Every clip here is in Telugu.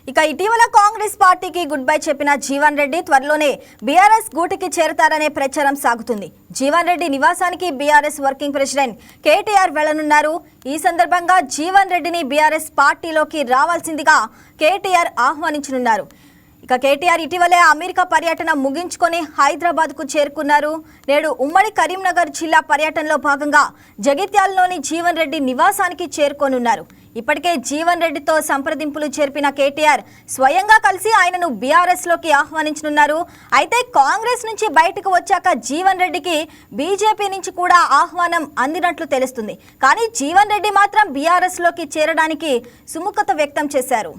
ఇక ఇటీవల కాంగ్రెస్ పార్టీకి గుడ్ బై చెప్పిన జీవన్ రెడ్డి త్వరలోనే బీఆర్ఎస్ గూటికి చేరతారనే ప్రచారం సాగుతుంది. జీవన్ రెడ్డి నివాసానికి బీఆర్ఎస్ వర్కింగ్ ప్రెసిడెంట్ కేటీఆర్ వెళ్లనున్నారు. ఈ సందర్భంగా జీవన్ రెడ్డిని బీఆర్ఎస్ పార్టీలోకి రావాల్సిందిగా కేటీఆర్ ఆహ్వానించనున్నారు. ఇక కేటీఆర్ ఇటీవలే అమెరికా పర్యటన ముగించుకొని హైదరాబాద్కు చేరుకున్నారు. నేడు ఉమ్మడి కరీంనగర్ జిల్లా పర్యటనలో భాగంగా జగిత్యాలలోని జీవన్ రెడ్డి నివాసానికి చేరుకోనున్నారు. ఇప్పటికే జీవన్ రెడ్డితో సంప్రదింపులు జరిపిన కేటీఆర్ స్వయంగా కలిసి ఆయనను బీఆర్ఎస్లోకి ఆహ్వానించనున్నారు. అయితే కాంగ్రెస్ నుంచి బయటకు వచ్చాక జీవన్ రెడ్డికి బీజేపీ నుంచి కూడా ఆహ్వానం అందినట్లు తెలుస్తుంది. కానీ జీవన్ రెడ్డి మాత్రం బీఆర్ఎస్లోకి చేరడానికి సుముఖత వ్యక్తం చేశారు.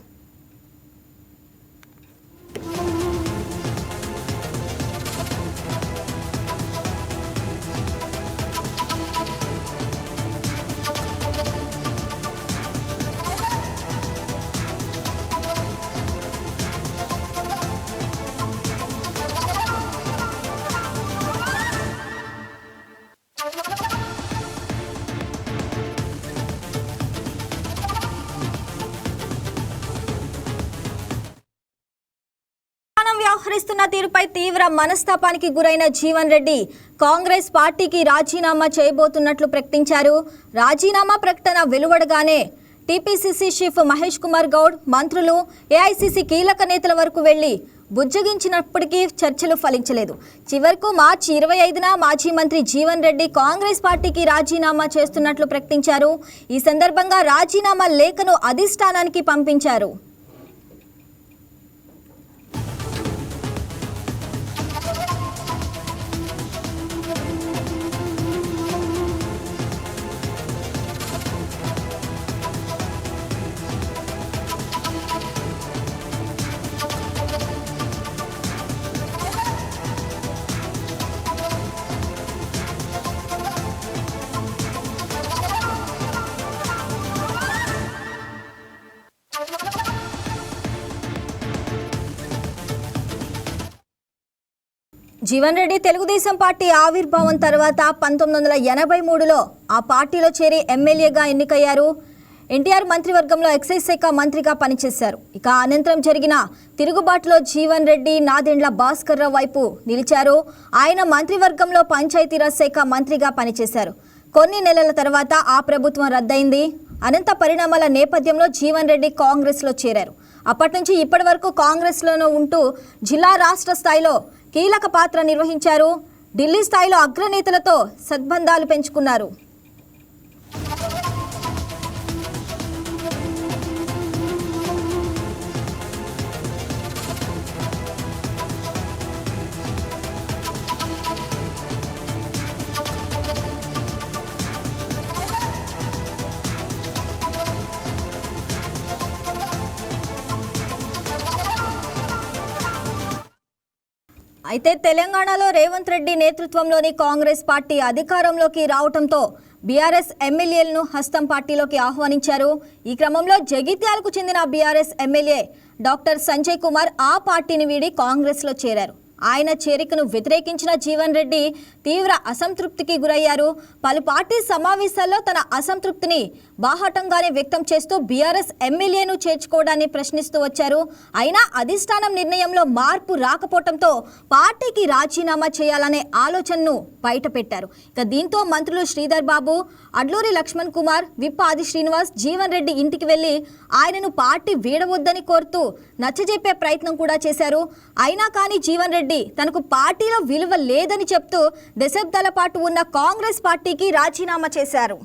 వ్యవహరిస్తున్న తీరుపై తీవ్ర మనస్తాపానికి గురైన జీవన్ రెడ్డి కాంగ్రెస్ పార్టీకి రాజీనామా చేయబోతున్నట్లు ప్రకటించారు. రాజీనామా ప్రకటన వెలువడగానే టీపీసీసీ చీఫ్ మహేష్ కుమార్ గౌడ్, మంత్రులు, ఏఐసీసీ కీలక నేతల వరకు వెళ్లి బుజ్జగించినప్పటికీ చర్చలు ఫలించలేదు. చివరకు మార్చి 25న మాజీ మంత్రి జీవన్ రెడ్డి కాంగ్రెస్ పార్టీకి రాజీనామా చేస్తున్నట్లు ప్రకటించారు. ఈ సందర్భంగా రాజీనామా లేఖను అధిష్టానానికి పంపించారు. జీవన్ రెడ్డి తెలుగుదేశం పార్టీ ఆవిర్భావం తర్వాత 1983లో ఆ పార్టీలో చేరి ఎమ్మెల్యేగా ఎన్నికయ్యారు. ఎన్టీఆర్ మంత్రివర్గంలో ఎక్సైజ్ శాఖ మంత్రిగా పనిచేశారు. ఇక అనంతరం జరిగిన తిరుగుబాటులో జీవన్ రెడ్డి నాదెండ్ల భాస్కర్ రావు వైపు నిలిచారు. ఆయన మంత్రివర్గంలో పంచాయతీరాజ్ శాఖ మంత్రిగా పనిచేశారు. కొన్ని నెలల తర్వాత ఆ ప్రభుత్వం రద్దయింది. అనంత పరిణామాల నేపథ్యంలో జీవన్ రెడ్డి కాంగ్రెస్లో చేరారు. అప్పటి నుంచి ఇప్పటి వరకు కాంగ్రెస్లోనే ఉంటూ జిల్లా రాష్ట్ర స్థాయిలో కీలక పాత్ర నిర్వహించారు. ఢిల్లీ స్థాయిలో అగ్రనేతలతో సద్బంధాలు పెంచుకున్నారు. అయితే తెలంగాణలో రేవంత్ రెడ్డి నేతృత్వంలోని కాంగ్రెస్ పార్టీ అధికారంలోకి రావడంతో బీఆర్ఎస్ ఎమ్మెల్యేలను హస్తం పార్టీలోకి ఆహ్వానించారు. ఈ క్రమంలో జగిత్యాలకు చెందిన BRS MLA doctor Sanjay Kumar ఆ పార్టీని వీడి కాంగ్రెస్లో చేరారు. ఆయన చేరికను వ్యతిరేకించిన జీవన్ రెడ్డి తీవ్ర అసంతృప్తికి గురయ్యారు. పలు పార్టీ సమావేశాల్లో తన అసంతృప్తిని బాహాటంగానే వ్యక్తం చేస్తూ బీఆర్ఎస్ ఎమ్మెల్యేను చేర్చుకోవడాన్ని ప్రశ్నిస్తూ వచ్చారు. అయినా అధిష్టానం నిర్ణయంలో మార్పు రాకపోవడంతో పార్టీకి రాజీనామా చేయాలనే ఆలోచనను బయటపెట్టారు. ఇక దీంతో మంత్రులు శ్రీధర్ బాబు, అడ్లూరి లక్ష్మణ్ కుమార్, విప్ ఆది శ్రీనివాస్ జీవన్ రెడ్డి ఇంటికి వెళ్లి ఆయనను పార్టీ వీడవద్దని కోరుతూ నచ్చజెప్పే ప్రయత్నం కూడా చేశారు. అయినా కానీ జీవన్ రెడ్డి తనకు పార్టీలో విలువ లేదని చెప్తూ దశాబ్దాల పాటు ఉన్న కాంగ్రెస్ పార్టీకి రాజీనామా చేశారు.